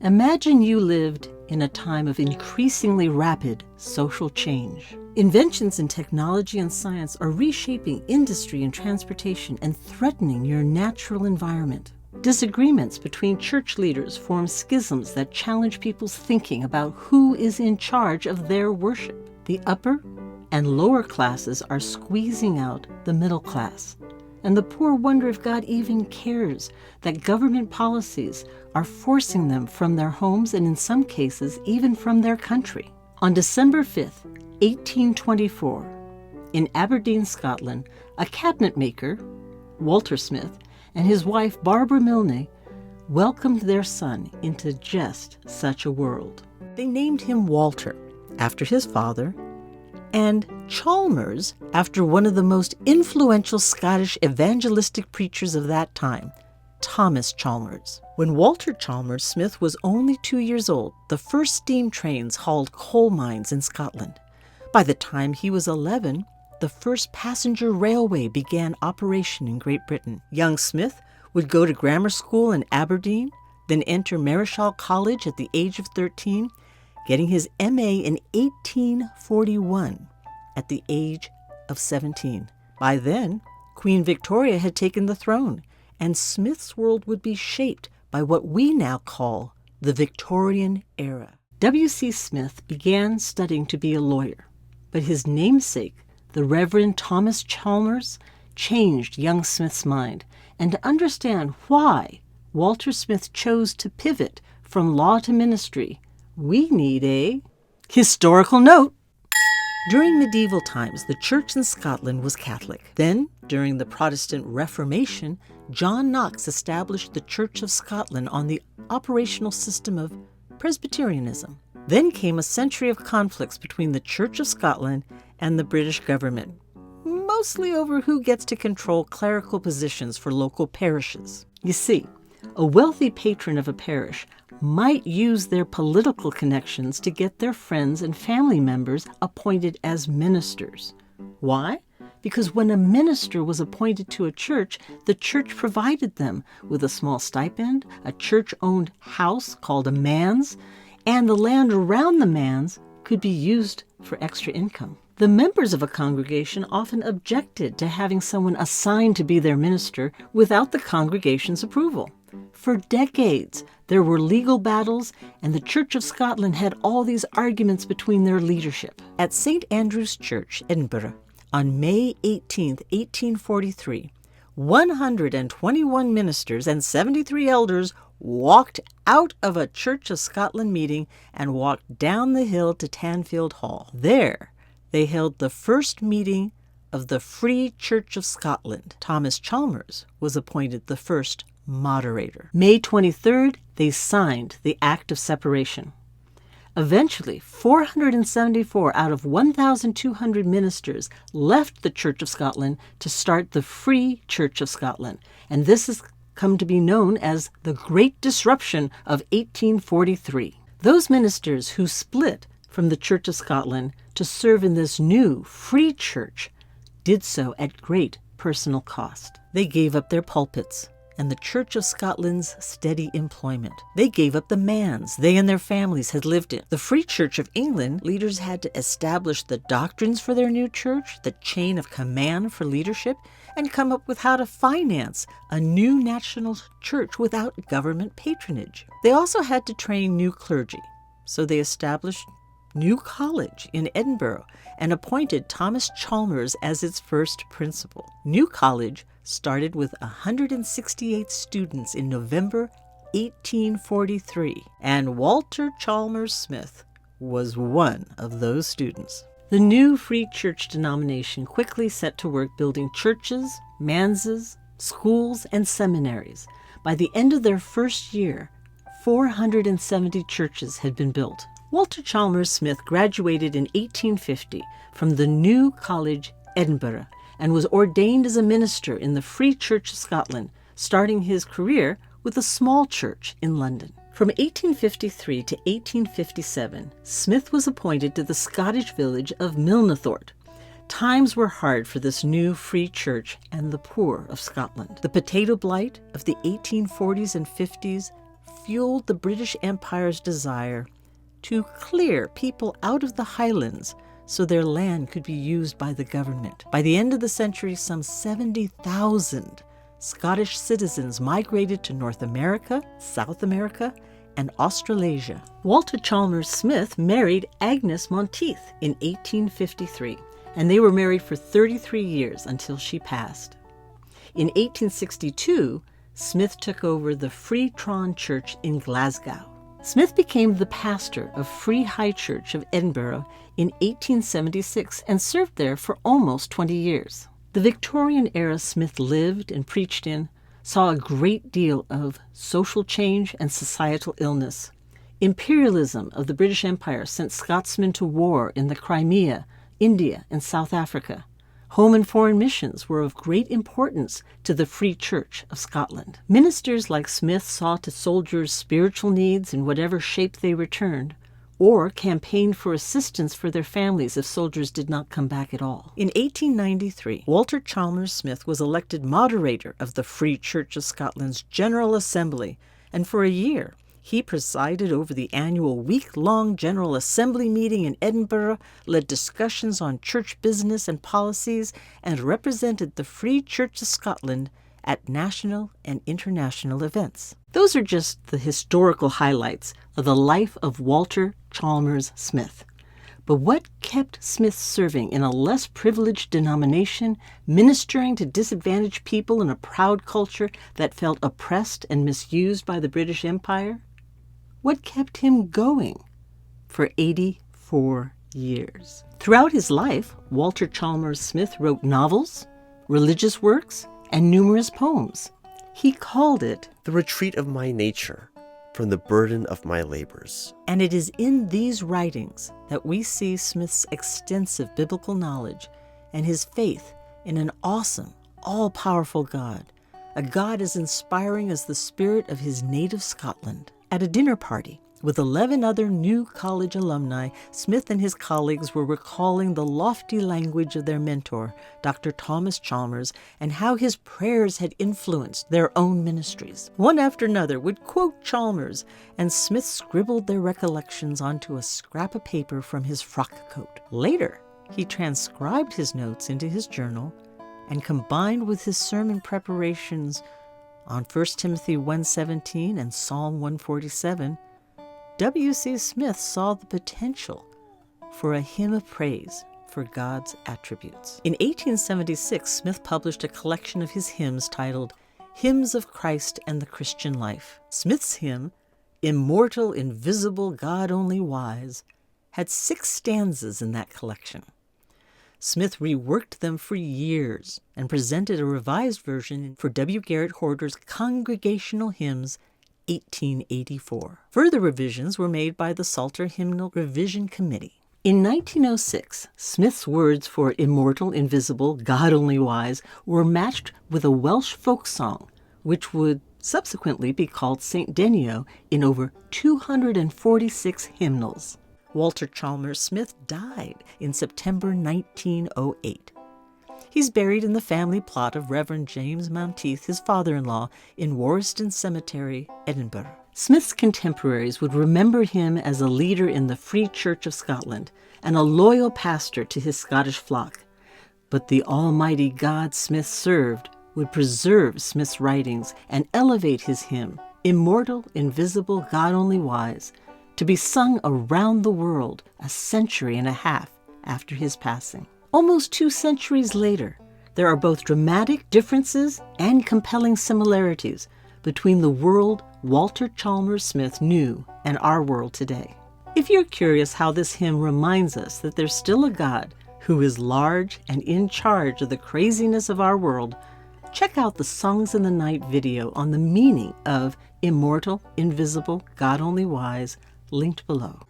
Imagine you lived in a time of increasingly rapid social change. Inventions in technology and science are reshaping industry and transportation and threatening your natural environment. Disagreements between church leaders form schisms that challenge people's thinking about who is in charge of their worship. The upper and lower classes are squeezing out the middle class, and the poor wonder if God even cares that government policies are forcing them from their homes and in some cases even from their country. On December 5th, 1824, in Aberdeen, Scotland, a cabinet maker, Walter Smith, and his wife Barbara Milne welcomed their son into just such a world. They named him Walter, after his father, and Chalmers, after one of the most influential Scottish evangelistic preachers of that time, Thomas Chalmers. When Walter Chalmers Smith was only 2 years old, the first steam trains hauled coal mines in Scotland. By the time he was 11, the first passenger railway began operation in Great Britain. Young Smith would go to grammar school in Aberdeen, then enter Marischal College at the age of 13, getting his M.A. in 1841 at the age of 17. By then, Queen Victoria had taken the throne, and Smith's world would be shaped by what we now call the Victorian era. W.C. Smith began studying to be a lawyer, but his namesake, the Reverend Thomas Chalmers, changed young Smith's mind, and to understand why Walter Smith chose to pivot from law to ministry, we need a historical note. During medieval times, the church in Scotland was Catholic. Then, during the Protestant Reformation, John Knox established the Church of Scotland on the operational system of Presbyterianism. Then came a century of conflicts between the Church of Scotland and the British government, mostly over who gets to control clerical positions for local parishes. You see, a wealthy patron of a parish might use their political connections to get their friends and family members appointed as ministers. Why? Because when a minister was appointed to a church, the church provided them with a small stipend, a church-owned house called a manse, and the land around the manse could be used for extra income. The members of a congregation often objected to having someone assigned to be their minister without the congregation's approval. For decades, there were legal battles, and the Church of Scotland had all these arguments between their leadership. At St. Andrew's Church, Edinburgh, on May 18, 1843, 121 ministers and 73 elders walked out of a Church of Scotland meeting and walked down the hill to Tanfield Hall. There, they held the first meeting of the Free Church of Scotland. Thomas Chalmers was appointed the first moderator. May 23rd, they signed the Act of Separation. Eventually, 474 out of 1,200 ministers left the Church of Scotland to start the Free Church of Scotland, and this has come to be known as the Great Disruption of 1843. Those ministers who split from the Church of Scotland to serve in this new free church did so at great personal cost. They gave up their pulpits and the Church of Scotland's steady employment. They gave up the manse they and their families had lived in. The Free Church of England leaders had to establish the doctrines for their new church, the chain of command for leadership, and come up with how to finance a new national church without government patronage. They also had to train new clergy, so they established New College in Edinburgh and appointed Thomas Chalmers as its first principal. New College started with 168 students in November 1843, and Walter Chalmers Smith was one of those students. The new Free Church denomination quickly set to work building churches, manses, schools, and seminaries. By the end of their first year, 470 churches had been built. Walter Chalmers Smith graduated in 1850 from the New College, Edinburgh, and was ordained as a minister in the Free Church of Scotland, starting his career with a small church in London. From 1853 to 1857, Smith was appointed to the Scottish village of Milnathort. Times were hard for this new free church and the poor of Scotland. The potato blight of the 1840s and 50s fueled the British Empire's desire to clear people out of the highlands so their land could be used by the government. By the end of the century, some 70,000 Scottish citizens migrated to North America, South America, and Australasia. Walter Chalmers Smith married Agnes Monteith in 1853, and they were married for 33 years until she passed. In 1862, Smith took over the Free Tron Church in Glasgow. Smith became the pastor of Free High Church of Edinburgh in 1876 and served there for almost 20 years. The Victorian era Smith lived and preached in saw a great deal of social change and societal illness. Imperialism of the British Empire sent Scotsmen to war in the Crimea, India, and South Africa. Home and foreign missions were of great importance to the Free Church of Scotland. Ministers like Smith saw to soldiers' spiritual needs in whatever shape they returned, or campaigned for assistance for their families if soldiers did not come back at all. In 1893, Walter Chalmers Smith was elected moderator of the Free Church of Scotland's General Assembly, and for a year he presided over the annual week-long General Assembly meeting in Edinburgh, led discussions on church business and policies, and represented the Free Church of Scotland at national and international events. Those are just the historical highlights of the life of Walter Chalmers Smith. But what kept Smith serving in a less privileged denomination, ministering to disadvantaged people in a proud culture that felt oppressed and misused by the British Empire? What kept him going for 84 years? Throughout his life, Walter Chalmers Smith wrote novels, religious works, and numerous poems. He called it the retreat of my nature from the burden of my labors. And it is in these writings that we see Smith's extensive biblical knowledge and his faith in an awesome, all-powerful God, a God as inspiring as the spirit of his native Scotland. At a dinner party with 11 other New College alumni, Smith and his colleagues were recalling the lofty language of their mentor, Dr. Thomas Chalmers, and how his prayers had influenced their own ministries. One after another would quote Chalmers, and Smith scribbled their recollections onto a scrap of paper from his frock coat. Later, he transcribed his notes into his journal and combined with his sermon preparations on 1 Timothy 1:17 and Psalm 147, W.C. Smith saw the potential for a hymn of praise for God's attributes. In 1876, Smith published a collection of his hymns titled Hymns of Christ and the Christian Life. Smith's hymn, Immortal, Invisible, God Only Wise, had 6 stanzas in that collection. Smith reworked them for years and presented a revised version for W. Garrett Horder's Congregational Hymns 1884. Further revisions were made by the Psalter Hymnal Revision Committee. In 1906, Smith's words for Immortal, Invisible, God Only Wise were matched with a Welsh folk song, which would subsequently be called St. Denio in over 246 hymnals. Walter Chalmers Smith died in September 1908. He's buried in the family plot of Reverend James Monteith, his father-in-law, in Warriston Cemetery, Edinburgh. Smith's contemporaries would remember him as a leader in the Free Church of Scotland and a loyal pastor to his Scottish flock. But the Almighty God Smith served would preserve Smith's writings and elevate his hymn, Immortal, Invisible, God Only Wise, to be sung around the world a century and a half after his passing. Almost 2 centuries later, there are both dramatic differences and compelling similarities between the world Walter Chalmers Smith knew and our world today. If you're curious how this hymn reminds us that there's still a God who is large and in charge of the craziness of our world, check out the Songs in the Night video on the meaning of Immortal, Invisible, God Only Wise, linked below.